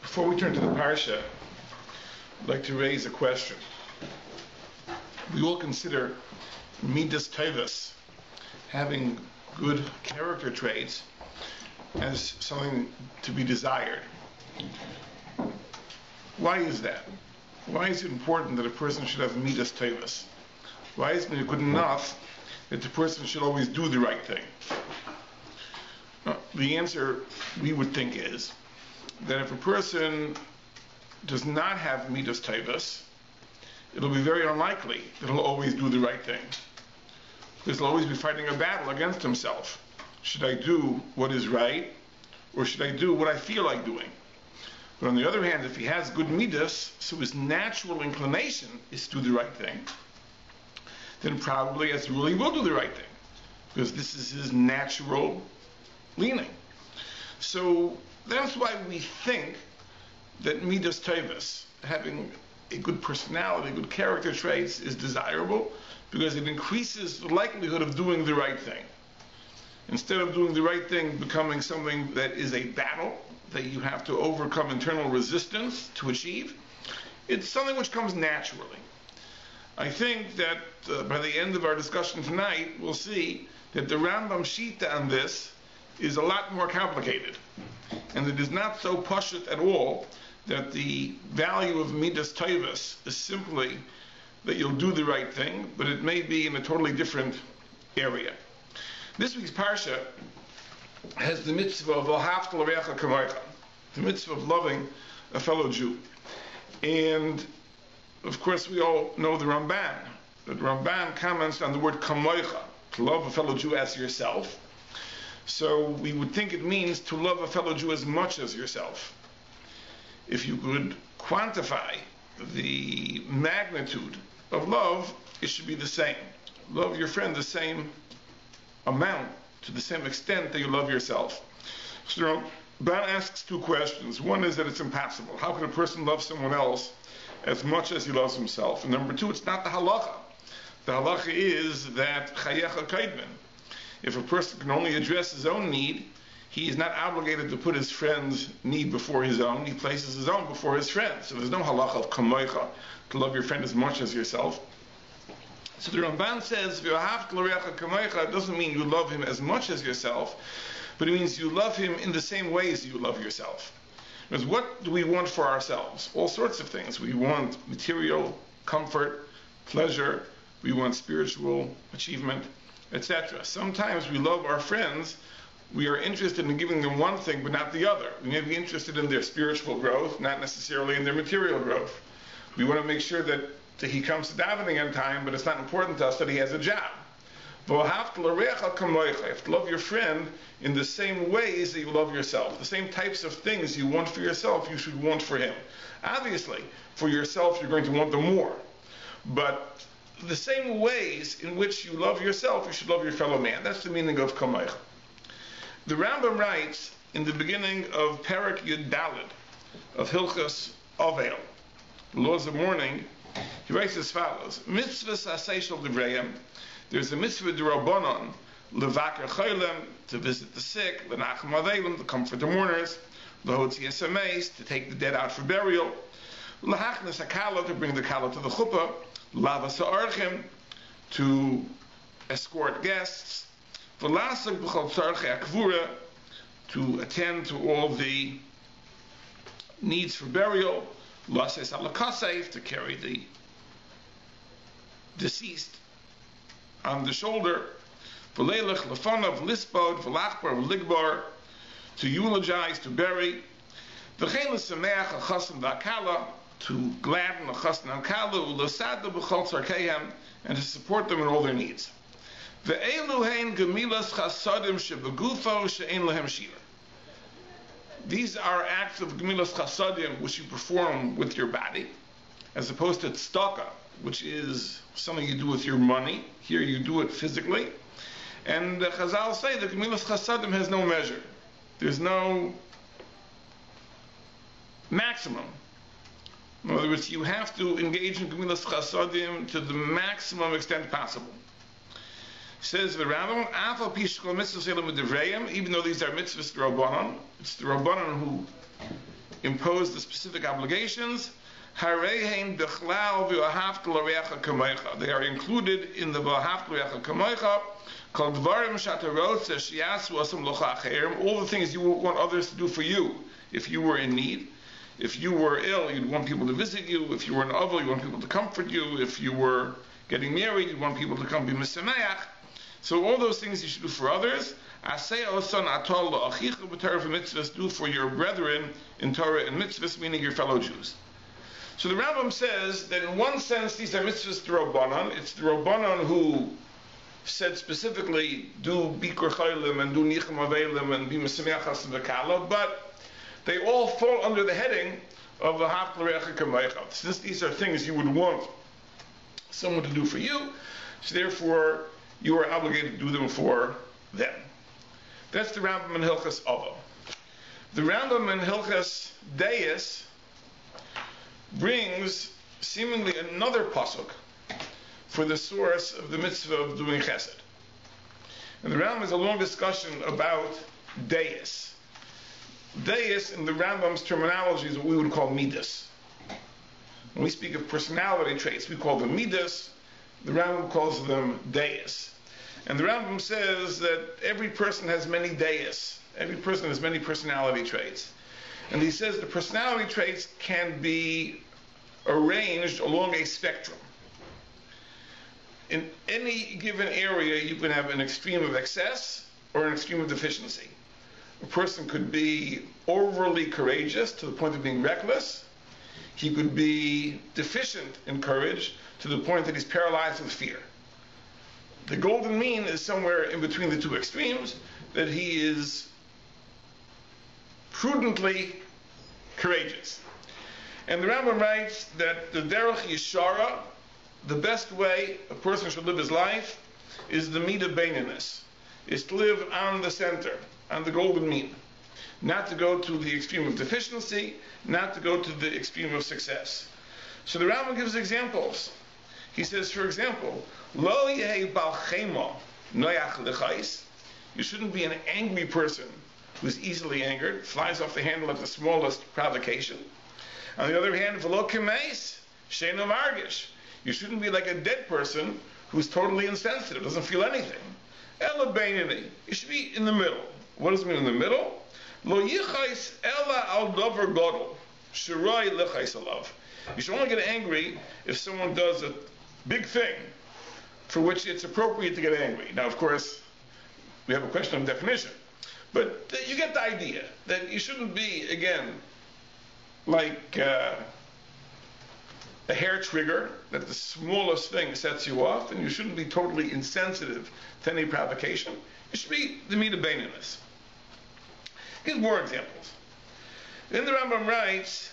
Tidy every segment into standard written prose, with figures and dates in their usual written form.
Before we turn to the parsha, I'd like to raise a question. We all consider midas tovos, having good character traits, as something to be desired. Why is that? Why is it important that a person should have midas tovos? Why isn't it good enough that the person should always do the right thing? The answer we would think is that if a person does not have midas tovos, it'll be very unlikely that he'll always do the right thing, because he'll always be fighting a battle against himself. Should I do what is right, or should I do what I feel like doing? But on the other hand, if he has good midas, so his natural inclination is to do the right thing, then probably as a rule he will do the right thing, because this is his natural leaning. So that's why we think that midas tovos, having a good personality, good character traits, is desirable, because it increases the likelihood of doing the right thing. Instead of doing the right thing becoming something that is a battle, that you have to overcome internal resistance to achieve, it's something which comes naturally. I think that by the end of our discussion tonight, we'll see that the Rambam Shita on this is a lot more complicated, and it is not so pashut at all that the value of midas tovos is simply that you'll do the right thing, but it may be in a totally different area. This week's parsha has the mitzvah of V'ahavta l'reacha kamocha, the mitzvah of loving a fellow Jew. And of course we all know the Ramban. The Ramban comments on the word kamocha, to love a fellow Jew as yourself. So we would think it means to love a fellow Jew as much as yourself. If you could quantify the magnitude of love, it should be the same. Love your friend the same amount, to the same extent that you love yourself. So Ban asks two questions. One is that it's impossible. How can a person love someone else as much as he loves himself? And number two, it's not the halacha. The halacha is that chayecha kaidmin. If a person can only address his own need, he is not obligated to put his friend's need before his own. He places his own before his friend. So there's no halacha of kamocha, to love your friend as much as yourself. So the Ramban says, V'ahavta l'reacha kamocha doesn't mean you love him as much as yourself, but it means you love him in the same ways you love yourself. Because what do we want for ourselves? All sorts of things. We want material, comfort, pleasure. We want spiritual achievement, etc. Sometimes we love our friends. We are interested in giving them one thing, but not the other. We may be interested in their spiritual growth, not necessarily in their material growth. We want to make sure that he comes to davening on time, but it's not important to us that he has a job. You have to love your friend in the same ways that you love yourself. The same types of things you want for yourself, you should want for him. Obviously, for yourself, you're going to want them more. But the same ways in which you love yourself, you should love your fellow man. That's the meaning of kamocha. The Rambam writes in the beginning of Perek Yud Daled of Hilchos Ovel, the laws of mourning, he writes as follows: Mitzvahs asay shel divrayim. There's a mitzvah d'Rabbanan, levakar cholim, to visit the sick, lenachem avelim, to comfort the mourners, lehotzi esameis, to take the dead out for burial, lehachnes hakala, to bring the kala to the chuppah, lavas ha'orchim, to escort guests, v'lasek b'chol tzarchei akvura, to attend to all the needs for burial, lases alakasef, to carry the deceased on the shoulder, v'leilech lefanav lispod v'lachbar v'ligbar, to eulogize, to bury, v'chein l'sameach al-chassan v'akala, to gladden al-chassan al-kala, u'lasadu b'chol tzarkeihem, and to support them in all their needs. Ve'elu hein gemilas chasadim shebegufo she'en lehem shira. These are acts of gemilas chasadim which you perform with your body, as opposed to tzedakah, which is something you do with your money. Here you do it physically. And Chazal say that gemilas chasadim has no measure. There's no maximum. In other words, you have to engage in gemilas chasadim to the maximum extent possible. Says the Rambam, Afal Pishkol Mitzvahs Elam Devrayim, even though these are mitzvahs Rabbanan, it's the Rabbanan who impose the specific obligations. They are included in the V'ahavta l'reacha kamocha, called Dvarim Shatarot Shiyasu Asam Locha Acherim, all the things you want others to do for you. If you were in need, if you were ill, you'd want people to visit you. If you were an avil, you want people to comfort you. If you were getting married, you'd want people to come be misameach. So all those things you should do for others. Aseh osan atol la'achicha b'Torah v'mitzvahs, do for your brethren in Torah and mitzvahs, meaning your fellow Jews. So the Rambam says that in one sense these are mitzvahs d'Rabbanan. It's the Rabbanan who said specifically do bikur chaylim and do nichem avelim and be misameachas v'kala, but they all fall under the heading of V'ahavta l'reacha kamocha. Since these are things you would want someone to do for you, so therefore you are obligated to do them for them. That's the Rambam in Hilchas Avo. The Rambam in Hilchas Deis brings seemingly another pasuk for the source of the mitzvah of doing chesed. And the Rambam has a long discussion about Deis. Deis, in the Rambam's terminology, is what we would call midas. When we speak of personality traits, we call them midas. The Rambam calls them Deis. And the Rambam says that every person has many Deis. Every person has many personality traits. And he says the personality traits can be arranged along a spectrum. In any given area, you can have an extreme of excess or an extreme of deficiency. A person could be overly courageous to the point of being reckless. He could be deficient in courage to the point that he's paralyzed with fear. The golden mean is somewhere in between the two extremes, that he is prudently courageous. And the Rambam writes that the derech yeshara, the best way a person should live his life, is the midah beininus, is to live on the center, on the golden mean. Not to go to the extreme of deficiency, not to go to the extreme of success. So the Rambam gives examples. He says, for example, Lo yehi bal chema noyach lechais. You shouldn't be an angry person who's easily angered, flies off the handle at the smallest provocation. On the other hand, v'lo kemeis she'eno margish. You shouldn't be like a dead person who's totally insensitive, doesn't feel anything. Ela beinini. You should be in the middle. What does it mean in the middle? Lo yichais ela al dover godol shiroi lechais alav. You should only get angry if someone does a big thing for which it's appropriate to get angry. Now, of course, we have a question of definition, but you get the idea that you shouldn't be, again, like a hair trigger, that the smallest thing sets you off, and you shouldn't be totally insensitive to any provocation. You should be the midah beininus. Here's more examples. Then the Rambam writes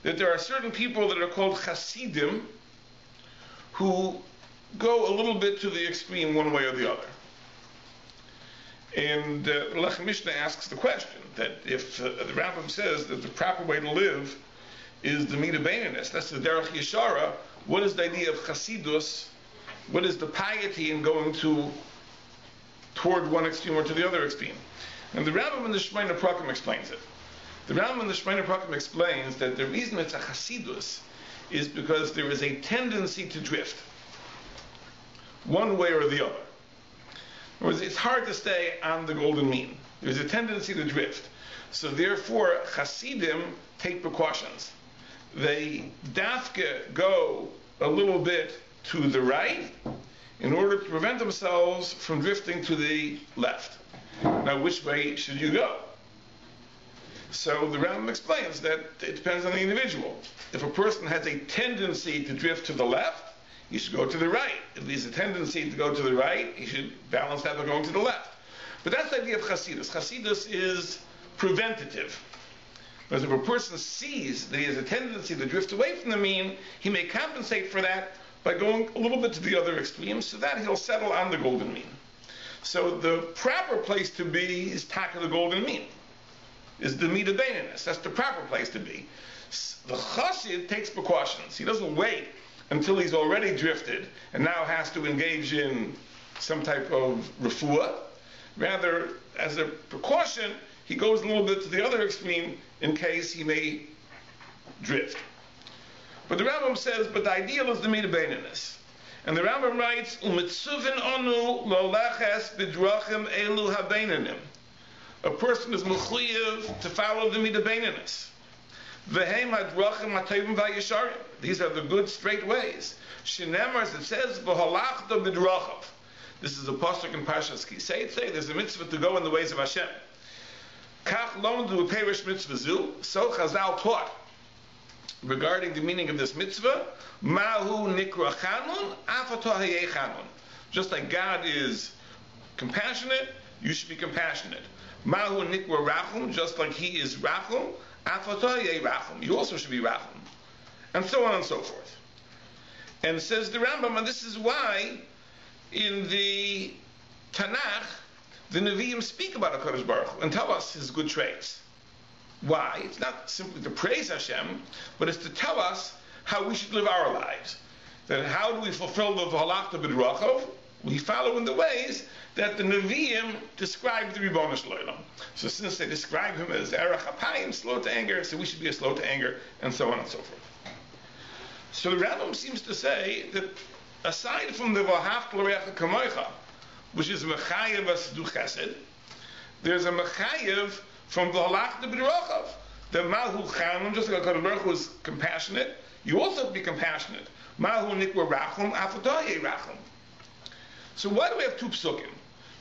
that there are certain people that are called chasidim who go a little bit to the extreme one way or the other. And Lechem Mishnah asks the question that if the Rambam says that the proper way to live is the midah beininus, that's the derech yeshara, what is the idea of chasidus? What is the piety in going toward one extreme or to the other extreme? And the Rambam in the Shemona Prakim explains it. The Rambam in the Shemona Prakim explains that the reason it's a chasidus is because there is a tendency to drift, one way or the other. In other words, it's hard to stay on the golden mean. There's a tendency to drift. So therefore, Hasidim take precautions. They dafke go a little bit to the right in order to prevent themselves from drifting to the left. Now, which way should you go? So the Rambam explains that it depends on the individual. If a person has a tendency to drift to the left, he should go to the right. If he has a tendency to go to the right, he should balance that by going to the left. But that's the idea of Chasidus. Chasidus is preventative. Because if a person sees that he has a tendency to drift away from the mean, he may compensate for that by going a little bit to the other extreme, so that he'll settle on the golden mean. So the proper place to be is taka the golden mean, is the midah beininus. That's the proper place to be. The chassid takes precautions. He doesn't wait until he's already drifted and now has to engage in some type of refuah. Rather, as a precaution, he goes a little bit to the other extreme in case he may drift. But the Rambam says, but the ideal is the Midah Beininus. And the Rambam writes, Umitzuvin onu lo leches b'drachim elu habeinanim. A person is mechuyev to follow the Midah Beininus. V'heim hadrachim hatovim v'yesharim. These are the good straight ways. Shenemar, as it says, v'halachta b'drachav. This is a pasuk in Parshas Kisei. There's a mitzvah to go in the ways of Hashem. Kach lomdu perish mitzvah zu. So Chazal taught regarding the meaning of this mitzvah. Mahu nikra chanun, afatah hayeh chanun. Just like God is compassionate, you should be compassionate. Mahu nikra rachum, just like He is rachum, afatah hayeh rachum. You also should be rachum, and so on and so forth. And says the Rambam, and this is why in the Tanakh the Nevi'im speak about HaKadosh Baruch Hu and tell us His good traits. Why? It's not simply to praise Hashem, but it's to tell us how we should live our lives. That how do we fulfill the V'halachta b'drachav? We follow in the ways that the Nevi'im describe the Ribono Shel Olam. So since they describe Him as Erech HaPayim, slow to anger, so we should be slow to anger, and so on and so forth. So the Rambam seems to say that aside from the V'ahavta l'reacha kamocha, which is mechayev as do chesed, there's a mechayev from the halachta b'drachav. The mahu chanun, just like HaKadosh Baruch Hu is compassionate, you also have to be compassionate. Mahu nikwa rachum, afatah rachum. So why do we have two psukim?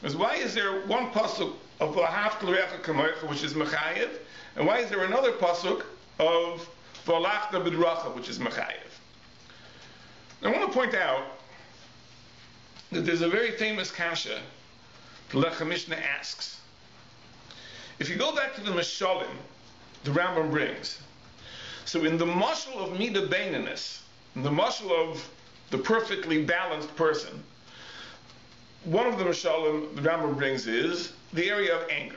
Because why is there one pasuk of v'ahavta l'reacha kamocha, which is mechayev, and why is there another pasuk of v'halachta b'drachav, which is mechayev? I want to point out that there's a very famous kasha the Lechem Mishnah asks. If you go back to the Mashalim, the Rambam brings, so in the mashal of Midah Beininus, in the mashal of the perfectly balanced person, one of the Mashalim the Rambam brings is the area of anger.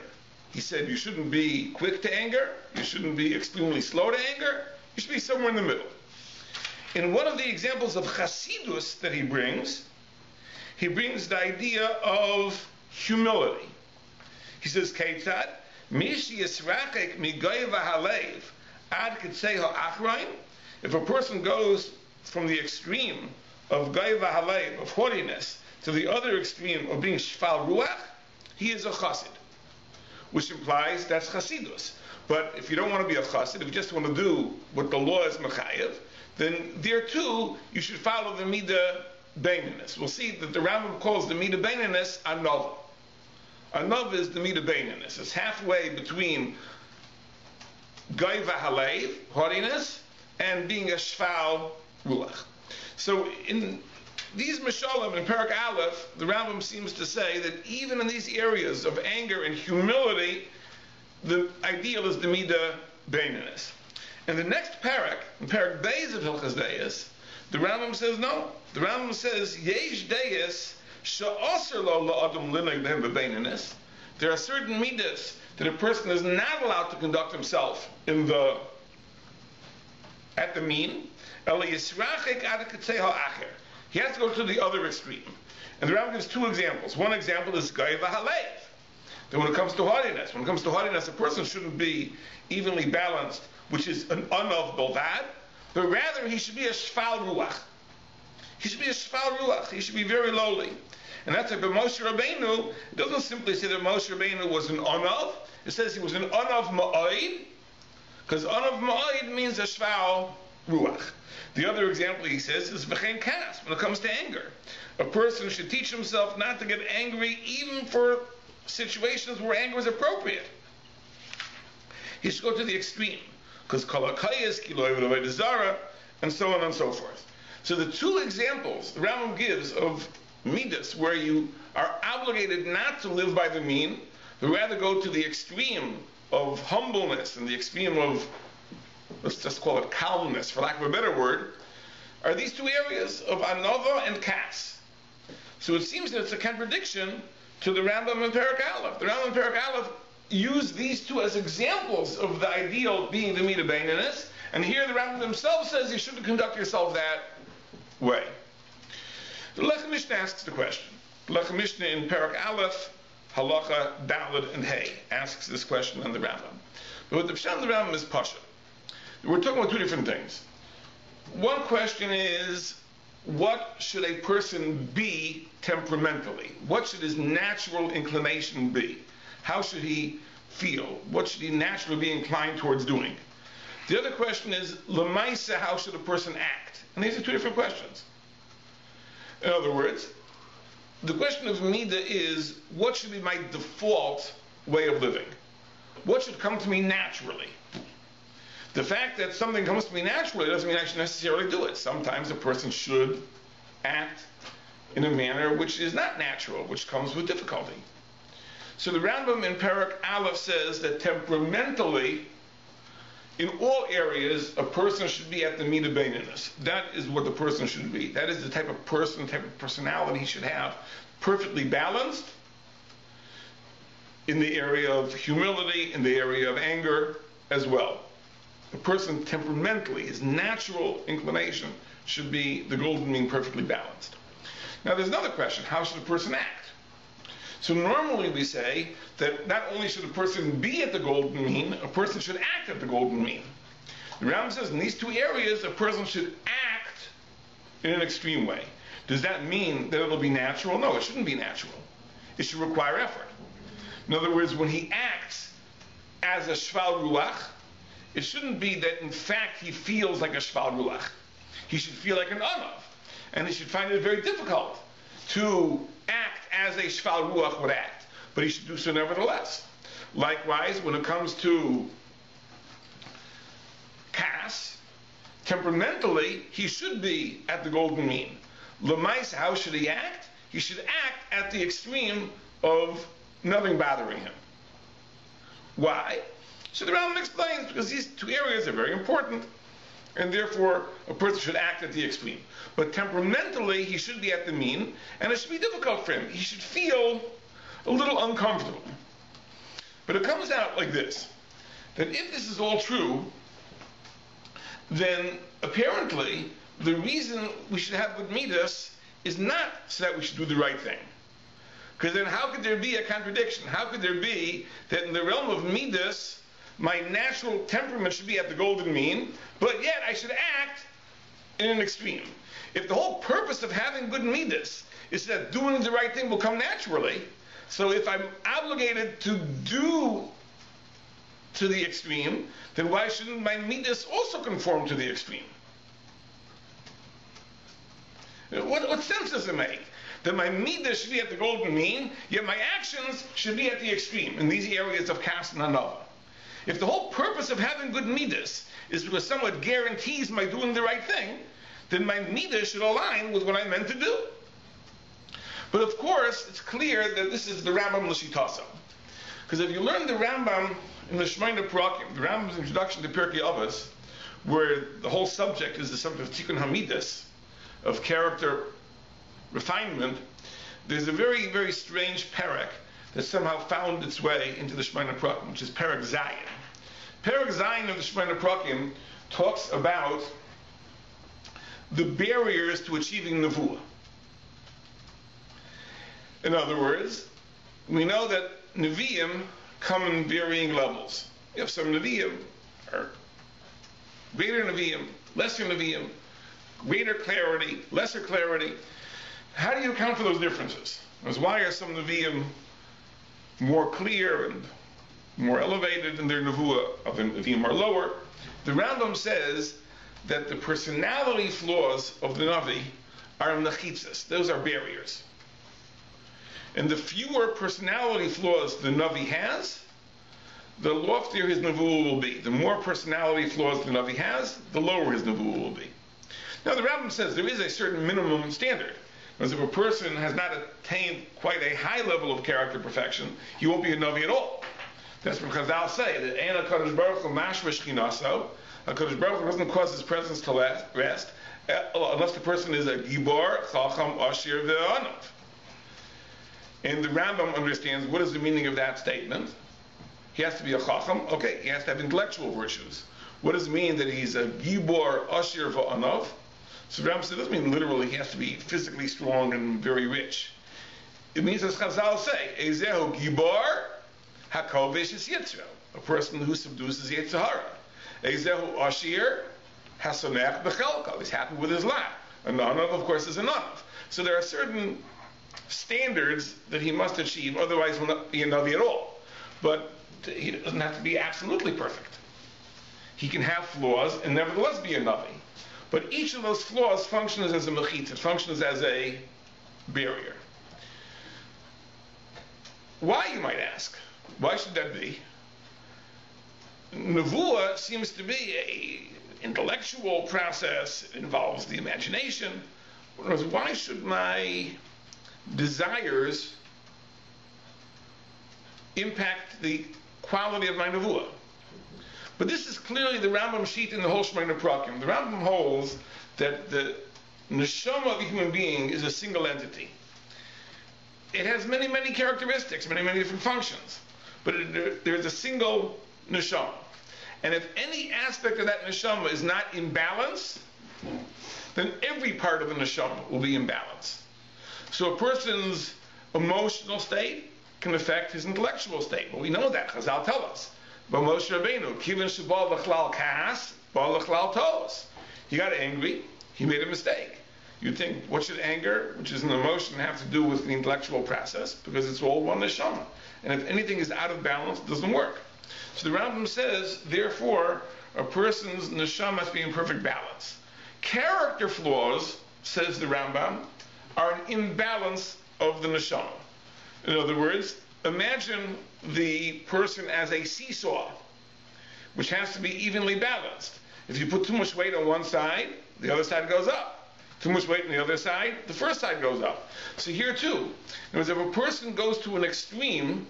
He said you shouldn't be quick to anger, you shouldn't be extremely slow to anger, you should be somewhere in the middle. In one of the examples of Chasidus that he brings the idea of humility. He says, Keitzad, Mishi Yisrachek Migoy V'Halev Ad Kitzei Ha'achrain. If a person goes from the extreme of Goy V'Halev, of haughtiness, to the other extreme of being Shfal Ruach, he is a Chassid, which implies that's Chasidus. But if you don't want to be a Chassid, if you just want to do what the law is Mechayev, then there too you should follow the Midah Beininus. We'll see that the Rambam calls the Midah Beininus Anov. Anov is the Midah Beininus. It's halfway between Goy V'Halev, haughtiness, and being a Shfal Ruach. So in these Mashalim in Perek Aleph, the Rambam seems to say that even in these areas of anger and humility, the ideal is the Midah Beininus. In the next parak, in Perek Beis of Hilchos Deis, the Rambam says no. The Rambam says, Yesh Deis she'aser lo la'adam linag behem b'beininus. There are certain midas that a person is not allowed to conduct himself at the mean. Ela yisrachik ad katzei ha'acher. He has to go to the other extreme. And the Rambam gives two examples. One example is Goy V'Halev. That when it comes to haughtiness, a person shouldn't be evenly balanced, which is an Anav Bolvad, but rather he should be a Shfal Ruach. He should be a Shfal Ruach. He should be very lowly. And that's like Moshe Rabbeinu. It doesn't simply say that Moshe Rabbeinu was an Anav. It says he was an Anav Ma'oid, because Anav Ma'oid means a Shfal Ruach. The other example he says is V'chein Kas, when it comes to anger. A person should teach himself not to get angry even for situations where anger is appropriate. He should go to the extreme, because Kalakayas, Kiloi V'Avodah Zara, and so on and so forth. So the two examples the Rambam gives of midas, where you are obligated not to live by the mean, but rather go to the extreme of humbleness and the extreme of, let's just call it calmness, for lack of a better word, are these two areas of Anova and Kas. So it seems that it's a contradiction to the Rambam and Perek Aleph. The Rambam and Perek Aleph use these two as examples of the ideal being the Midah Beininus, and here the Rambam himself says you shouldn't conduct yourself that way. The Lechem Mishnah asks the question. The Lechem Mishnah in Perek Aleph Halacha, Daled, and Hay asks this question on the Rambam. But what the Pshat of the Rambam is Pasha. We're talking about two different things. One question is, what should a person be temperamentally? What should his natural inclination be? How should he feel? What should he naturally be inclined towards doing? The other question is, Lemaisa, how should a person act? And these are two different questions. In other words, the question of Midah is, what should be my default way of living? What should come to me naturally? The fact that something comes to me naturally doesn't mean I should necessarily do it. Sometimes a person should act in a manner which is not natural, which comes with difficulty. So the Rambam in Perek Aleph says that temperamentally, in all areas, a person should be at the Midah Beininus. That is what the person should be. That is the type of person, type of personality he should have, perfectly balanced in the area of humility, in the area of anger as well. A person temperamentally, his natural inclination should be the golden mean, perfectly balanced. Now there's another question, how should a person act? So normally we say that not only should a person be at the golden mean, a person should act at the golden mean. The Rambam says in these two areas, a person should act in an extreme way. Does that mean that it'll be natural? No, it shouldn't be natural. It should require effort. In other words, when he acts as a shval ruach, it shouldn't be that in fact he feels like a shval ruach. He should feel like an anav. And he should find it very difficult to act as a shval ruach would act. But he should do so nevertheless. Likewise, when it comes to kas, temperamentally, he should be at the golden mean. Lemais, how should he act? He should act at the extreme of nothing bothering him. Why? So the Rambam explains, because these two areas are very important, and therefore a person should act at the extreme. But temperamentally, he should be at the mean, and it should be difficult for him. He should feel a little uncomfortable. But it comes out like this, that if this is all true, then apparently the reason we should have good midas is not so that we should do the right thing. Because then how could there be a contradiction? How could there be that in the realm of midas, my natural temperament should be at the golden mean, but yet I should act in an extreme? If the whole purpose of having good midas is that doing the right thing will come naturally, so if I'm obligated to do to the extreme, then why shouldn't my midas also conform to the extreme? What sense does it make? That my midas should be at the golden mean, yet my actions should be at the extreme in these areas of kas and hanava. If the whole purpose of having good midas is because someone guarantees my doing the right thing, then my midas should align with what I meant to do. But of course, it's clear that this is the Rambam L'Shitasa. Because if you learn the Rambam in the Shemona Parakim, the Rambam's introduction to Pirkei Avos, where the whole subject is the subject of Tikkun HaMidas, of character refinement, there's a very, very strange parak that somehow found its way into the Shemona Parakim, which is Parak Zayin. Parak Zayin of the Shemona Parakim talks about the barriers to achieving Nevuah. In other words, we know that Nevi'im come in varying levels. You have some Nevi'im are greater Nevi'im, lesser Nevi'im, greater clarity, lesser clarity. How do you account for those differences? Because why are some Nevi'im more clear and more elevated in their Nevuah, other Nevi'im are lower? The Rambam says that the personality flaws of the Navi are mechitzas. Those are barriers. And the fewer personality flaws the Navi has, the loftier his Nevuah will be. The more personality flaws the Navi has, the lower his Nevuah will be. Now the Rambam says there is a certain minimum standard. Because if a person has not attained quite a high level of character perfection, he won't be a Navi at all. That's because I'll say that Ein HaKadosh Baruch Hu mashva shchinaso, HaKadosh Baruch Hu doesn't cause his presence to rest unless the person is a Gibor, Chacham, Ashir, Ve'anav. And the Rambam understands what is the meaning of that statement. He has to be a Chacham. Okay, he has to have intellectual virtues. What does it mean that he's a Gibor, Ashir, Ve'anav? So Rambam says, it doesn't mean literally he has to be physically strong and very rich. it means, as Chazal say, Ezehu Gibor HaKovesh Es Yitzro, a person who subdues his Yetzer Hara. Ezehu Ashir HaSomech B'Chelko, he's happy with his lot. A Nanav, of course, is a Nanav. So there are certain standards that he must achieve, otherwise he will not be a Navi at all. But he doesn't have to be absolutely perfect. He can have flaws and nevertheless be a Navi. But each of those flaws functions as a mechitza, it functions as a barrier. Why, you might ask? Why should that be? Nevuah seems to be an intellectual process. It involves the imagination. Why should my desires impact the quality of my nevuah? But this is clearly the Rambam sheet in the whole Shemona Prakim. The Rambam holds that the neshama of a human being is a single entity. It has many, many characteristics, many, many different functions. But there's a single neshama. And if any aspect of that neshama is not in balance, then every part of the neshama will be in balance. So a person's emotional state can affect his intellectual state. Well, we know that. Chazal tell us. But Moshe Rabbeinu, Kivin Shabal L'chlal Kas, Bal L'chlal Tos. He got angry. He made a mistake. You'd think, what should anger, which is an emotion, have to do with the intellectual process? Because it's all one neshama. And if anything is out of balance, it doesn't work. So the Rambam says, therefore, a person's neshama must be in perfect balance. Character flaws, says the Rambam, are an imbalance of the neshama. In other words, imagine the person as a seesaw, which has to be evenly balanced. If you put too much weight on one side, the other side goes up. Too much weight on the other side, the first side goes up. So here too, in other words, if a person goes to an extreme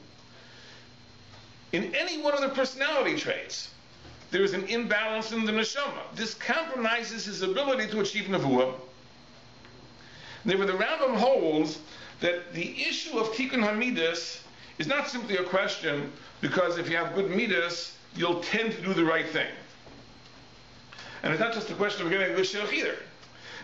in any one of the personality traits, there is an imbalance in the neshama. This compromises his ability to achieve nevuah. Therefore, the Rambam holds that the issue of tikkun hamidus is not simply a question because if you have good midas, you'll tend to do the right thing. And it's not just a question of getting a good shidduch either.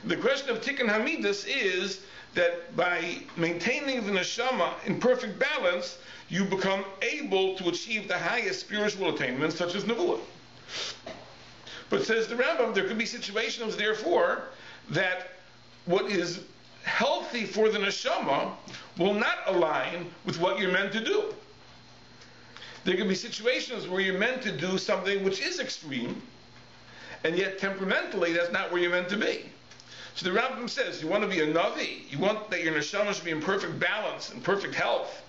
The question of tikkun hamidus is that by maintaining the neshama in perfect balance, you become able to achieve the highest spiritual attainments, such as nevuah. But says the Rambam, there could be situations, therefore, that what is healthy for the neshama will not align with what you're meant to do. There could be situations where you're meant to do something which is extreme, and yet temperamentally that's not where you're meant to be. So the Rambam says, you want to be a Navi, you want that your neshama should be in perfect balance and perfect health,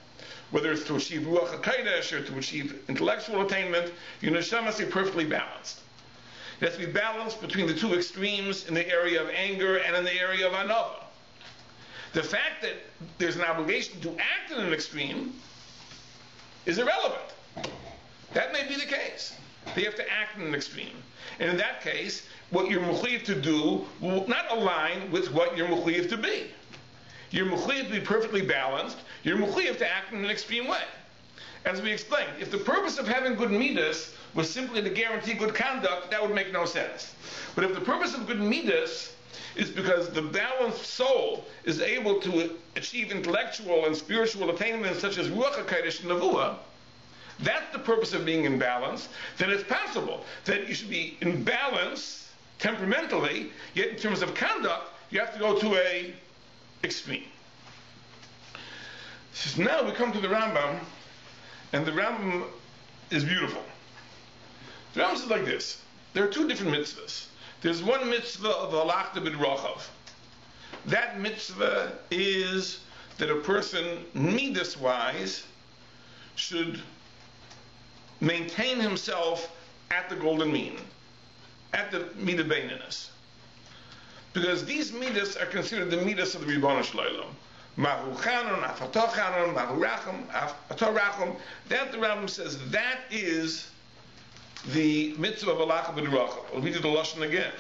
whether it's to achieve Ruach HaKodesh or to achieve intellectual attainment, your neshama must be perfectly balanced. It has to be balanced between the two extremes in the area of anger and in the area of anava. The fact that there's an obligation to act in an extreme is irrelevant. That may be the case. They have to act in an extreme. And in that case, what you're mechuyev to do will not align with what you're mechuyev to be. You're mechuyev to be perfectly balanced. You're mechuyev to act in an extreme way. As we explained, if the purpose of having good midas was simply to guarantee good conduct, that would make no sense. But if the purpose of good midas is because the balanced soul is able to achieve intellectual and spiritual attainments such as Ruach HaKodesh and Nevuah, that's the purpose of being in balance, then it's possible that you should be in balance temperamentally, yet in terms of conduct, you have to go to a extreme. So now we come to the Rambam, and the Rambam is beautiful. The Rambam says like this: there are two different mitzvahs. There's one mitzvah of halachta b'drachav. That mitzvah is that a person, midas-wise, should maintain himself at the golden mean, at the midah beininus. Because these midas are considered the midas of the Ribono Shel Olam. Mahu chanon, afato chanon, mahu rachum, afato rachum. That the Rambam says, that is the mitzvah of halachta b'drachav. I'll read it the Lashon again.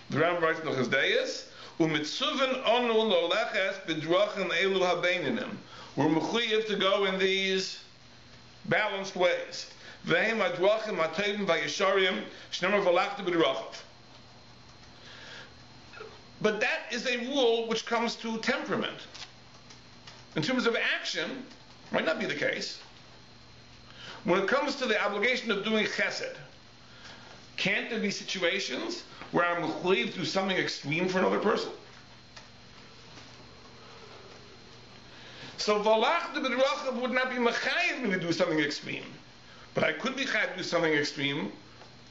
The Rambam writes in the Chazdayis, u'mitzuven onu loleches b'drachim elu habeininim. We're mechuyev to go in these balanced ways. V'hem hadrachim hatovim v'yesharim shnemar v'halachta b'drachav. But that is a rule which comes to temperament. In terms of action, might not be the case. When it comes to the obligation of doing chesed, can't there be situations where I'm mechuyev to do something extreme for another person? So Valach de B'drachav would not be mechayev me to do something extreme, but I could be chayev to do something extreme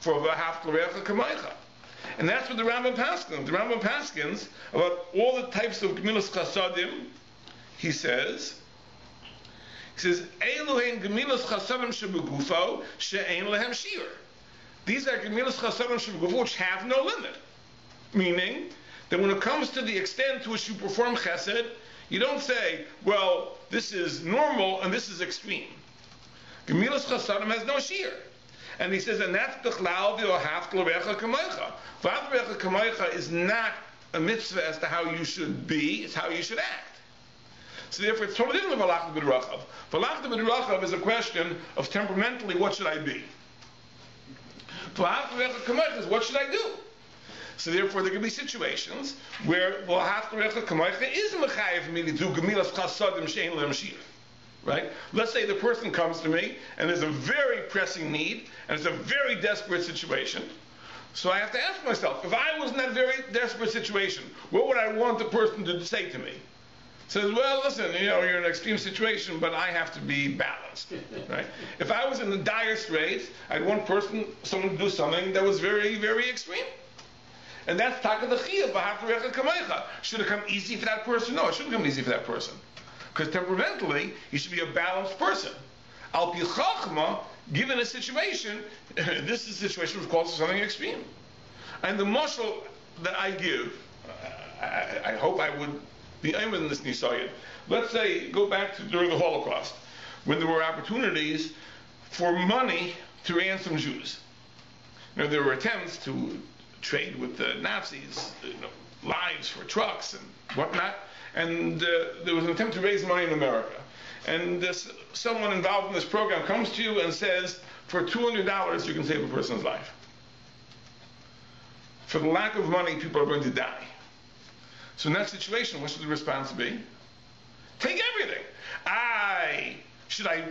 for V'ahavta l'reacha kamaycha. And that's what the Rambam paskins. The Rambam paskins about all the types of gemilas chasadim. He says, Eiluhen gemilas chasadim shebegufo she'ein lehem shir. These are gemilas chasadim shebegufo which have no limit. Meaning that when it comes to the extent to which you perform chesed, you don't say, well, this is normal and this is extreme. Gemilas chasadim has no shir. And he says, and that's the chlal v'ahavta l'reacha kamaycha. V'ahavta l'reacha kamaycha is not a mitzvah as to how you should be, it's how you should act. So therefore, it's totally different than Valach de B'drachav. Valach de B'drachav is a question of temperamentally, what should I be? V'ahavta l'reacha kamaycha is, what should I do? So therefore, there can be situations where V'ahavta l'reacha kamaycha is mechayev me to do gemilas chasadim she'ein lehem shir. Right? Let's say the person comes to me and there's a very pressing need and it's a very desperate situation. So I have to ask myself, if I was in that very desperate situation, what would I want the person to say to me? Says, well, listen, you're in an extreme situation, but I have to be balanced. Right? If I was in the dire straits, I'd want someone to do something that was very, very extreme. And that's taka the chiyuv v'ahavta l'reacha kamaycha. Should it come easy for that person? No, it shouldn't come easy for that person. Because temperamentally, you should be a balanced person. Al pi chachma, given a situation, this is a situation which calls for something extreme. And the mashal that I give, I hope I would be aimed in this nisayid. Let's say, go back to during the Holocaust, when there were opportunities for money to ransom Jews. There were attempts to trade with the Nazis, lives for trucks and whatnot. And there was an attempt to raise money in America. And someone involved in this program comes to you and says, for $200 you can save a person's life. For the lack of money, people are going to die. So in that situation, what should the response be? Take everything. Should I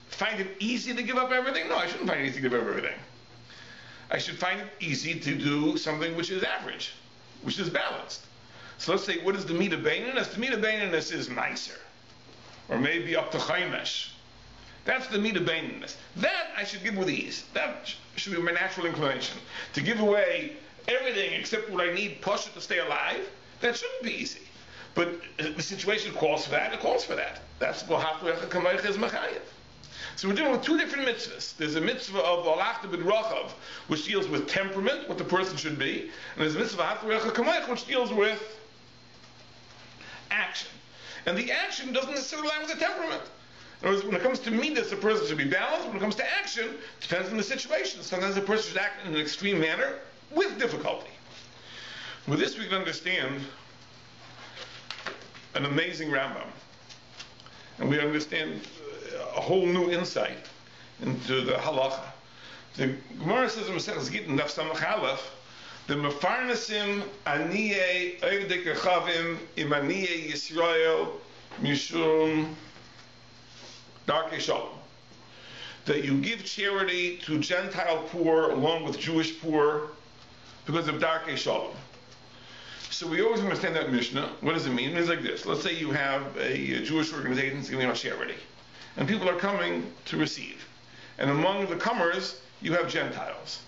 find it easy to give up everything? No, I shouldn't find it easy to give up everything. I should find it easy to do something which is average, which is balanced. So let's say, what is the meat of baininess? The meat of baininess is nicer, or maybe up to chaymesh. That's the meat of baininess. That I should give with ease. That should be my natural inclination. To give away everything except what I need, push it to stay alive, that shouldn't be easy. But the situation calls for that, it calls for that. That's v'ahavta l'reacha kamaycha is mechayev. So we're dealing with two different mitzvahs. There's a mitzvah of Valach de B'drachav, which deals with temperament, what the person should be, and there's a mitzvah of V'ahavta l'reacha kamaycha, which deals with action. And the action doesn't necessarily align with the temperament. In other words, when it comes to midas, a person should be balanced. When it comes to action, it depends on the situation. Sometimes a person should act in an extreme manner with difficulty. With this, we can understand an amazing Rambam. And we understand a whole new insight into the halacha. The Gemara says in Maseches Gittin, Daf Samach Aleph, the mefarnesim aniyei oivdei kechavim im aniyei Yisrael mishum Darchei Shalom. That you give charity to Gentile poor along with Jewish poor because of Darchei Shalom. So we always understand that Mishnah. What does it mean? It means like this. Let's say you have a Jewish organization that's giving out charity, and people are coming to receive. And among the comers, you have Gentiles.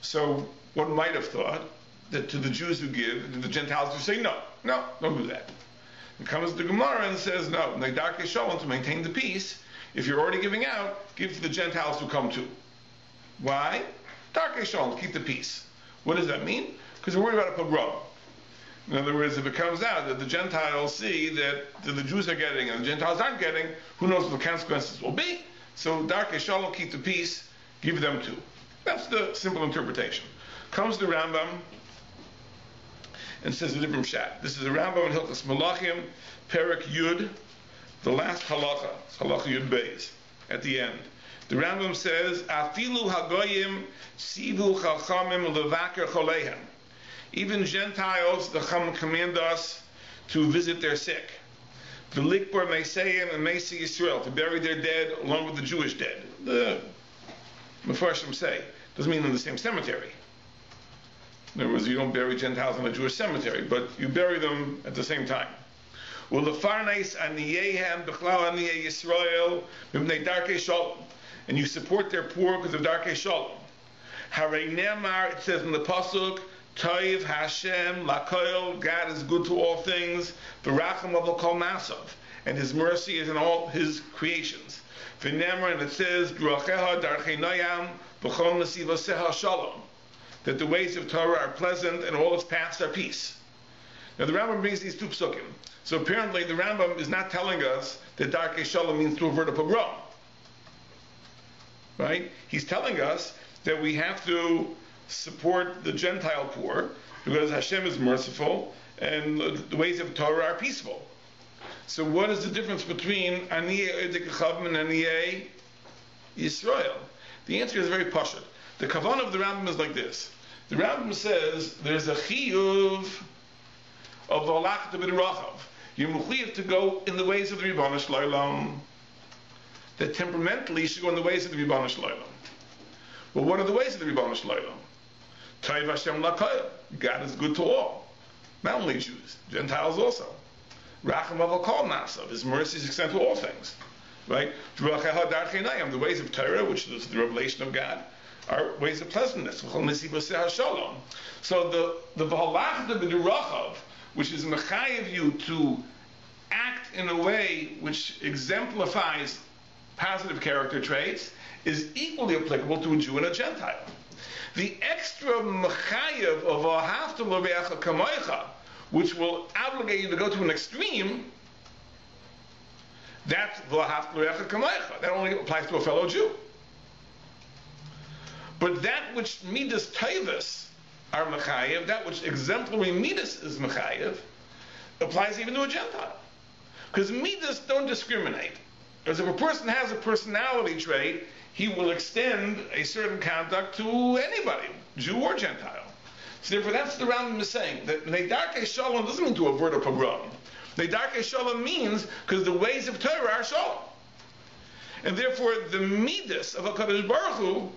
So one might have thought that to the Jews who give, the Gentiles who say, no, don't do that. It comes to the Gemara and says, no, Darchei Shalom, to maintain the peace, if you're already giving out, give to the Gentiles who come too. Why? Darchei Shalom, keep the peace. What does that mean? Because we're worried about a pogrom. In other words, if it comes out that the Gentiles see that the Jews are getting and the Gentiles aren't getting, who knows what the consequences will be? So Darchei Shalom, keep the peace, give them too. That's the simple interpretation. Comes the Rambam and says a different pshat. This is the Rambam in Hilchos Malachim, Perek Yud, the last halacha, halacha Yud Beis, at the end. The Rambam says, Afilu hagoyim sivu chachamim levaker choleihem. Even Gentiles, the Chacham command us to visit their sick. The Likbar Meisayim and Meisi Yisrael, to bury their dead along with the Jewish dead. The Mefarshim say, doesn't mean in the same cemetery. In other words, you don't bury Gentiles in a Jewish cemetery, but you bury them at the same time. Well, the Farnais Aniyehem B'chlal Aniyeh Yisrael B'bnei Darchei Shalom, and you support their poor because of Darchei Shalom. Harei Nemar, it says in the pasuk, Toiv Hashem Lakoil, God is good to all things. V'racham Avol Kol Masav, and His mercy is in all His creations. V'nemar, and it says, Druacheha Darchei Noyam B'chol Nesivaseha Shalom, that the ways of Torah are pleasant and all its paths are peace. Now the Rambam brings these two psukim. So apparently the Rambam is not telling us that Darchei Shalom means to avert a pogrom. Right? He's telling us that we have to support the Gentile poor because Hashem is merciful and the ways of Torah are peaceful. So what is the difference between Aniyeh Oedek Echavim and Aniyeh Yisrael? The answer is very pashut. The kavanah of the Rambam is like this. The Rambam says there's a chiyuv of Valach to B'Rachav. You're mechuyev to go in the ways of the Ribbon Shloim. That temperamentally you should go in the ways of the Ribbon Shloim. Well, what are the ways of the Ribbon Shloim? Toiv Hashem Lakoil. God is good to all. Not only Jews, Gentiles also. Racham Avol Kol Masav. His mercies extend to all things. Right? The ways of Torah, which is the revelation of God, are ways of pleasantness. So the V'halach B'Rachav, which is mechayev you to act in a way which exemplifies positive character traits, is equally applicable to a Jew and a Gentile. The extra mechayev of Ahavta L'Reacha Kamoicha, which will obligate you to go to an extreme, that's V'ahavta L'Reacha Kamoicha. That only applies to a fellow Jew. But that which midas taivas are mechayev, that which exemplary midas is mechayev, applies even to a Gentile. Because midas don't discriminate. Because if a person has a personality trait, he will extend a certain conduct to anybody, Jew or Gentile. So therefore that's the Rambam is saying, that Darchei Shalom doesn't mean to avert a pogrom. Darchei Shalom means because the ways of Torah are Shalom. And therefore the midas of HaKadosh Baruch Hu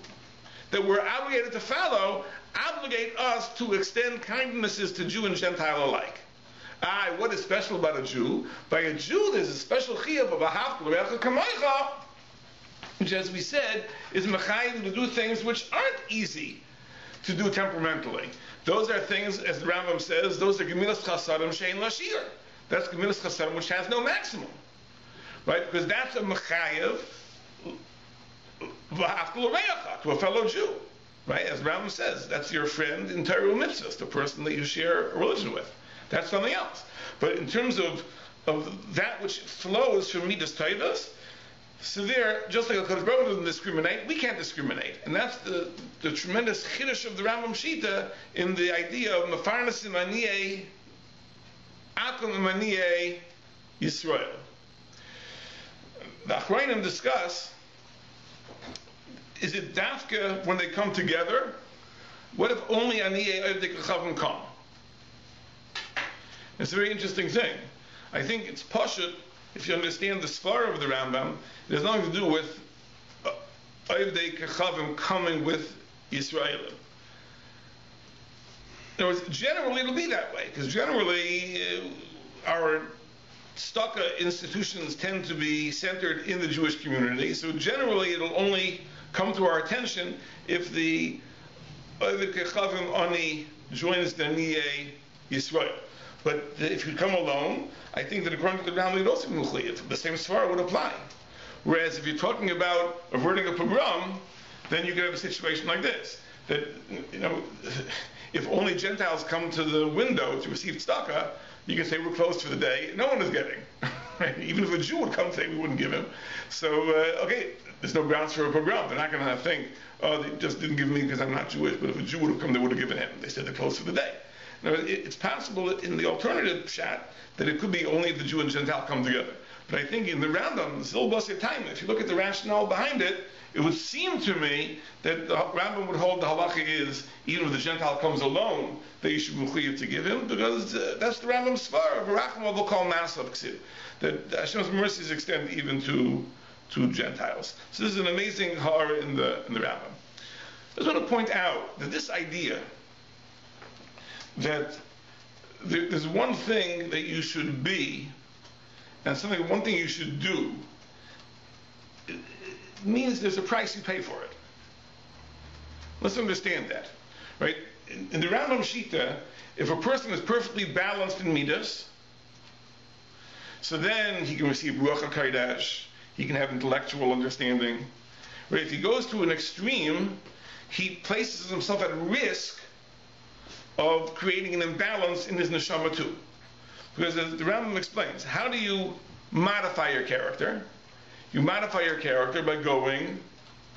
that we're obligated to follow obligate us to extend kindnesses to Jew and Gentile alike. What is special about a Jew? By a Jew, there's a special chiyuv of Ahavta L'Reacha Kamoicha, which, as we said, is mechayev to do things which aren't easy to do temperamentally. Those are things, as the Rambam says, those are gemilas chasadim she'ein lashir. That's gemilas chasadim which has no maximum, right? Because that's a mechayev v'ahavta l'reacha, to a fellow Jew, right? As Rambam says, that's your friend in Torah mitzvahs, the person that you share a religion with. That's something else. But in terms of that which flows from midas taivas, so there, just like HaKadosh Baruch Hu doesn't discriminate, we can't discriminate. And that's the tremendous chiddush of the Rambam Shita in the idea of mefarnasim aniyeh akum aniyeh Yisrael. The Acharei discuss, is it dafka when they come together? What if only aniyeh oedek echavim come? It's a very interesting thing. I think it's pashut, if you understand the svara of the Rambam, it has nothing to do with oedek echavim coming with Yisraelim. In other words, generally it'll be that way, because generally our staka institutions tend to be centered in the Jewish community, so generally it'll only come to our attention if the oedek echavim ani joins the Niyeh Yisrael. But if you come alone, I think that according to the Rambam, you'd also be mechuyev. The same svara would apply. Whereas if you're talking about averting a pogrom, then you could have a situation like this: that if only Gentiles come to the window to receive tzedakah, you can say we're closed for the day. No one is getting. Right? Even if a Jew would come today, we wouldn't give him. So okay, there's no grounds for a pogrom. They're not going to think, oh, they just didn't give me because I'm not Jewish. But if a Jew would have come, they would have given him. They said they're closed for the day. Now, it's possible in the alternative shot that it could be only if the Jew and Gentile come together. But I think in the Rambam, the still time, if you look at the rationale behind it, it would seem to me that the Rambam would hold the halacha is, even if the Gentile comes alone, that you should be mechuyev to give him, because that's the Rambam's svar. V'racham will call masav ksiv, that Hashem's mercies extend even to Gentiles. So this is an amazing har in the Rambam. I just want to point out that this idea that there's one thing that you should be, and one thing you should do, it means there's a price you pay for it. Let's understand that, right? In the Rambam Shita, if a person is perfectly balanced in midas, so then he can receive Ruach HaKodesh, he can have intellectual understanding. But if he goes to an extreme, he places himself at risk of creating an imbalance in his neshama too. Because as the Rambam explains, how do you modify your character? You modify your character by going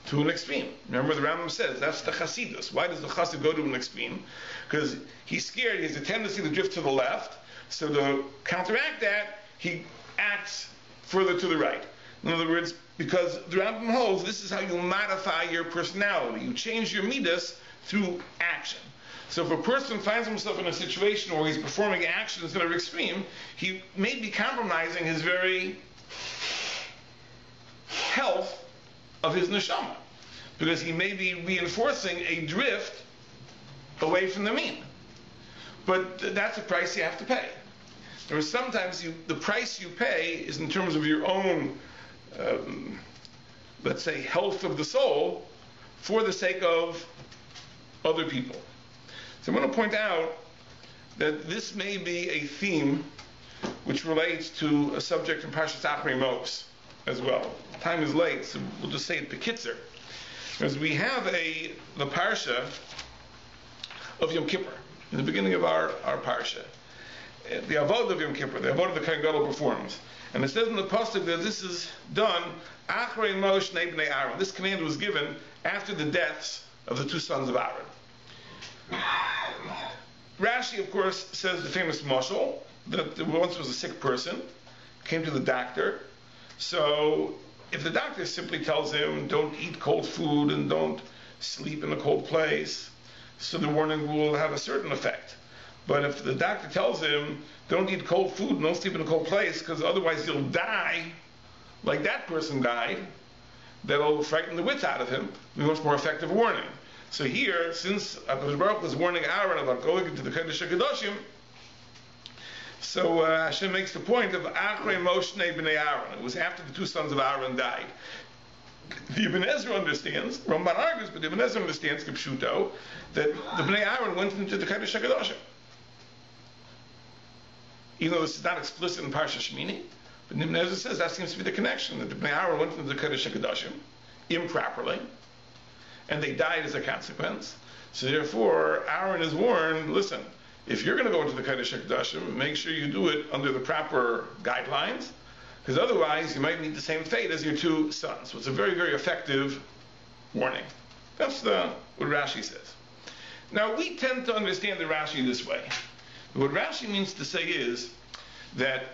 to an extreme. Remember, the Rambam says that's the Chasidus. Why does the Chassid go to an extreme? Because he's scared, he has a tendency to drift to the left, so to counteract that, he acts further to the right. In other words, because the Rambam holds this is how you modify your personality. You change your midas through action. So if a person finds himself in a situation where he's performing actions that are extreme, he may be compromising his very health of his neshama, because he may be reinforcing a drift away from the mean. But that's a price you have to pay. There are sometimes the price you pay is in terms of your own, let's say, health of the soul for the sake of other people. So I want to point out that this may be a theme which relates to a subject in Parshas Acharei Mot as well. Time is late, so we'll just say it bekitzer. Because we have the parsha of Yom Kippur, in the beginning of our parsha. The avodah of Yom Kippur, the avodah the Kohen Gadol performs. And it says in the pasuk that this is done, Acharei Mot Shnei Bnei Aaron. This command was given after the deaths of the two sons of Aaron. Rashi, of course, says the famous mashal, that there once was a sick person, came to the doctor. So if the doctor simply tells him, don't eat cold food and don't sleep in a cold place, so the warning will have a certain effect. But if the doctor tells him, don't eat cold food and don't sleep in a cold place, because otherwise you'll die like that person died, that'll frighten the wits out of him. It'll be a much more effective warning. So here, since HaKadosh Baruch was warning Aaron about going into the Kodesh HaKadoshim, so Hashem makes the point of Acharei Mot Shnei Bnei Aaron. It was after the two sons of Aaron died. The Ibn Ezra understands, Ramban argues, but the Ibn Ezra understands, Kipshuto, that the Bnei Aaron went into the Kodesh HaKadoshim. Even though this is not explicit in Parsha Shemini, but Ibn Ezra says that seems to be the connection, that the Bnei Aaron went into the Kodesh HaKadoshim improperly, and they died as a consequence. So therefore, Aaron is warned, listen, if you're going to go into the Kodesh HaKadoshim, make sure you do it under the proper guidelines, because otherwise you might meet the same fate as your two sons. So it's a very, very effective warning. That's what Rashi says. Now, we tend to understand the Rashi this way. What Rashi means to say is that,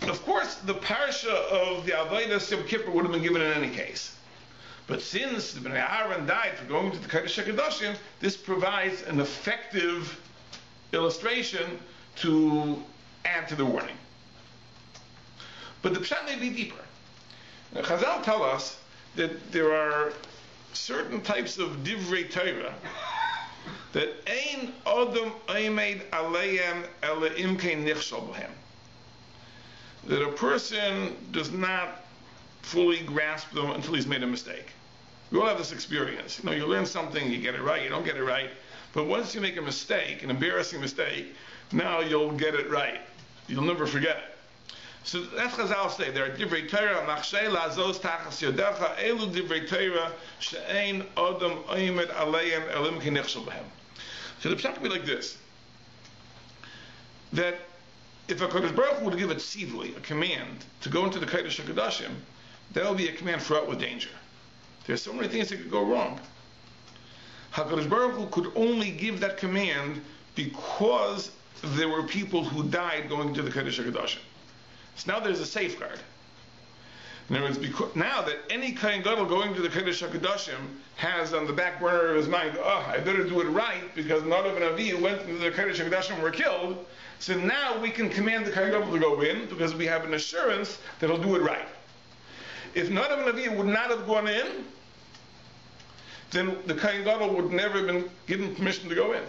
of course, the parsha of the Avodah Yom Kippur would have been given in any case. But since the Bnei Aaron died for going to the Kodesh HaKadoshim, this provides an effective illustration to add to the warning. But the pshat may be deeper. Now, Chazal tell us that there are certain types of divrei Torah that ein odom oimed aleihem ele imkein nichshal b'hem. That a person does not fully grasp them until he's made a mistake. We all have this experience. You learn something, you get it right, you don't get it right. But once you make a mistake, an embarrassing mistake, now you'll get it right. You'll never forget it. So that's Chazal say. There are divrei Torah, machshei la'azos tachas yodecha, elu divrei Torah, she'ein odom oimed aleihem elim k'nichshel b'hem. So the pshat can be like this. That if a Kodesh Baruch Hu would give a tzivui, a command, to go into the Kodesh HaKadoshim, that will be a command fraught with danger. There's so many things that could go wrong. HaKadosh Baruch Hu could only give that command because there were people who died going to the Kodesh HaKadoshim. So now there's a safeguard. In other words, now that any Kohen Gadol going to the Kodesh HaKadoshim has on the back burner of his mind, I better do it right because Nadav and Avihu went into the Kodesh HaKadoshim and were killed, so now we can command the Kohen Gadol to go in because we have an assurance that he'll do it right. If Nadav and Avihu would not have gone in, then the Kohen Gadol would never have been given permission to go in.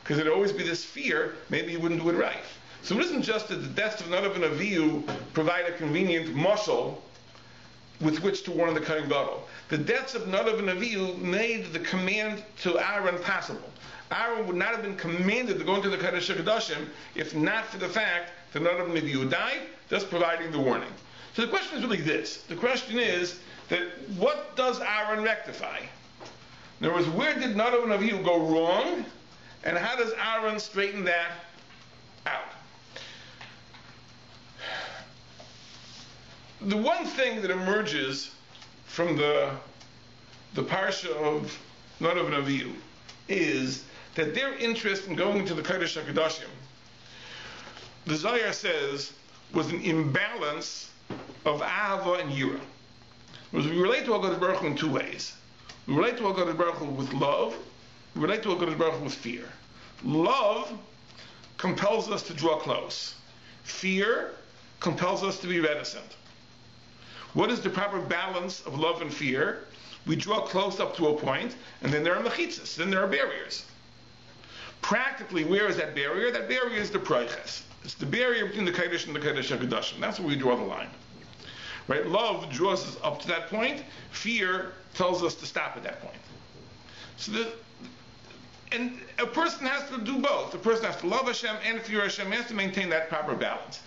Because there'd always be this fear, maybe he wouldn't do it right. So it isn't just that the deaths of Nadav and Avihu provide a convenient muscle with which to warn the Kohen Gadol. The deaths of Nadav and Avihu made the command to Aaron possible. Aaron would not have been commanded to go into the Kodesh HaKadoshim if not for the fact that Nadav and Avihu died, thus providing the warning. So the question is really this. The question is that what does Aaron rectify? In other words, where did Nadav and Avihu go wrong, and how does Aaron straighten that out? The one thing that emerges from the parsha of Nadav and Avihu is that their interest in going into the Kodesh HaKadoshim, the Zohar says, was an imbalance of Ahava and Yira. We relate to HaKadosh Baruch Hu in two ways. We relate to HaKadosh Baruch Hu with love, we relate to HaKadosh Baruch Hu with fear. Love compels us to draw close. Fear compels us to be reticent. What is the proper balance of love and fear? We draw close up to a point, and then there are mechitzas, then there are barriers. Practically, where is that barrier? That barrier is the proiches. It's the barrier between the Kodesh and the Kodesh HaKadoshim. That's where we draw the line. Right? Love draws us up to that point. Fear tells us to stop at that point. And a person has to do both. A person has to love Hashem and fear Hashem. He has to maintain that proper balance.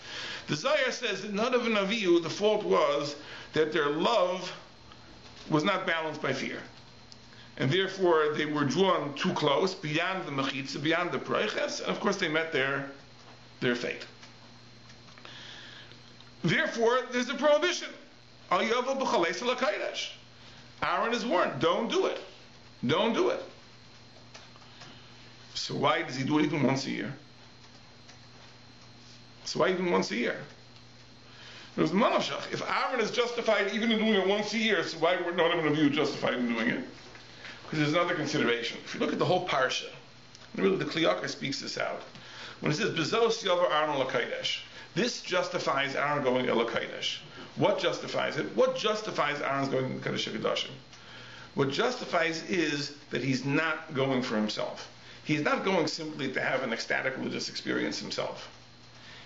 The Zohar says that Nadav and Avihu, the fault was that their love was not balanced by fear. And therefore, they were drawn too close, beyond the mechitza, beyond the proiches, and of course they met their fate. Therefore, there's a prohibition. Al yavu b'chalei l'kodesh. Aaron is warned, don't do it. Don't do it. So why does he do it even once a year? So why even once a year? There's manavshach. If Aaron is justified even in doing it once a year, so why were not even of you justified in doing it? Because there's another consideration. If you look at the whole parsha, and really the Kliyaka speaks this out. When it says Bezos Yover Aaron l'kodesh, this justifies Aaron going el l'kodesh. What justifies it? What justifies Aaron's going to the Kodesh HaKadoshim? What justifies is that he's not going for himself. He's not going simply to have an ecstatic religious experience himself.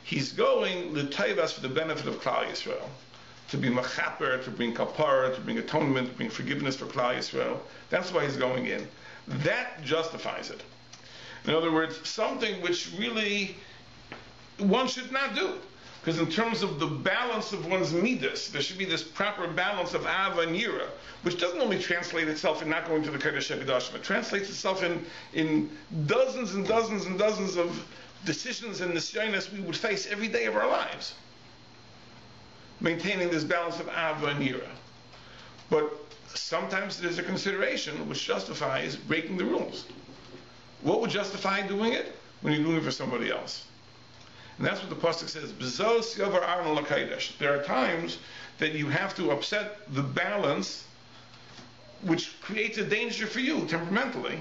He's going l'tayvas for the benefit of Klal Yisrael, to be machaper, to bring kapara, to bring atonement, to bring forgiveness for Klal Yisrael. That's why he's going in. That justifies it. In other words, something which really one should not do. Because in terms of the balance of one's midas, there should be this proper balance of Ava and Yira, which doesn't only translate itself in not going to the Kodesh HaKadoshim, it translates itself in dozens and dozens and dozens of decisions and nisyonos we would face every day of our lives. Maintaining this balance of Ava and Yira. But sometimes there's a consideration which justifies breaking the rules. What would justify doing it? When you're doing it for somebody else. And that's what the pasuk says. Bezos yover Aaron l'kodesh. There are times that you have to upset the balance, which creates a danger for you temperamentally,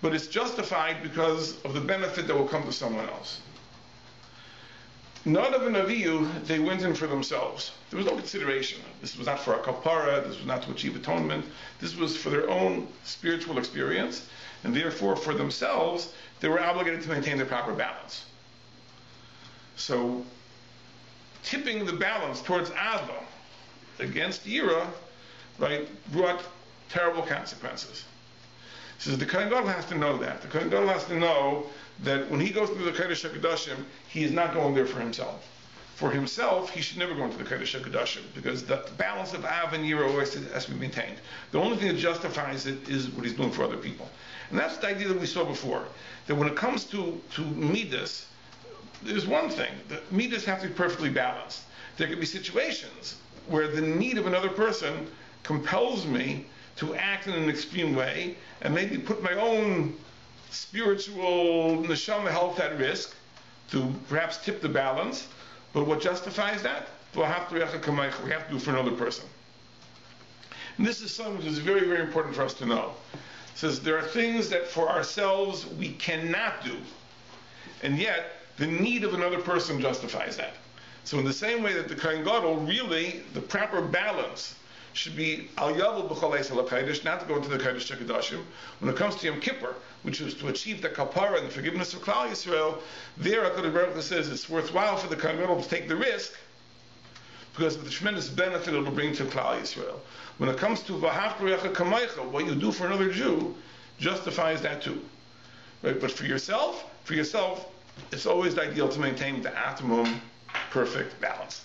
but it's justified because of the benefit that will come to someone else. Nadav and Avihu, they went in for themselves. There was no consideration. This was not for a kapara. This was not to achieve atonement. This was for their own spiritual experience, and therefore for themselves, they were obligated to maintain the proper balance. So, tipping the balance towards Ava against Yira, right, brought terrible consequences. So the Kohen Gadol has to know that. The Kohen Gadol has to know that when he goes to the Kodesh HaKadoshim, he is not going there for himself. For himself, he should never go into the Kodesh HaKadoshim, because the balance of Ava and Yira always has to be maintained. The only thing that justifies it is what he's doing for other people. And that's the idea that we saw before, that when it comes to Midas, there's one thing, that midas have to be perfectly balanced. There could be situations where the need of another person compels me to act in an extreme way and maybe put my own spiritual neshama health at risk to perhaps tip the balance. But what justifies that? we have to do for another person. And this is something which is very, very important for us to know. It says there are things that for ourselves we cannot do, and yet the need of another person justifies that. So in the same way that the Kohen Gadol, really, the proper balance should be al yavel b'chol eis al kodesh, not to go into the kodesh HaKadoshim. When it comes to Yom Kippur, which is to achieve the kapara and the forgiveness of Klal Yisrael, there HaKadosh Baruch Hu says it's worthwhile for the Kohen Gadol to take the risk because of the tremendous benefit it will bring to Klal Yisrael. When it comes to v'ahavta l'reacha kamaycha, what you do for another Jew justifies that too. Right? But for yourself, it's always ideal to maintain the optimum, perfect balance.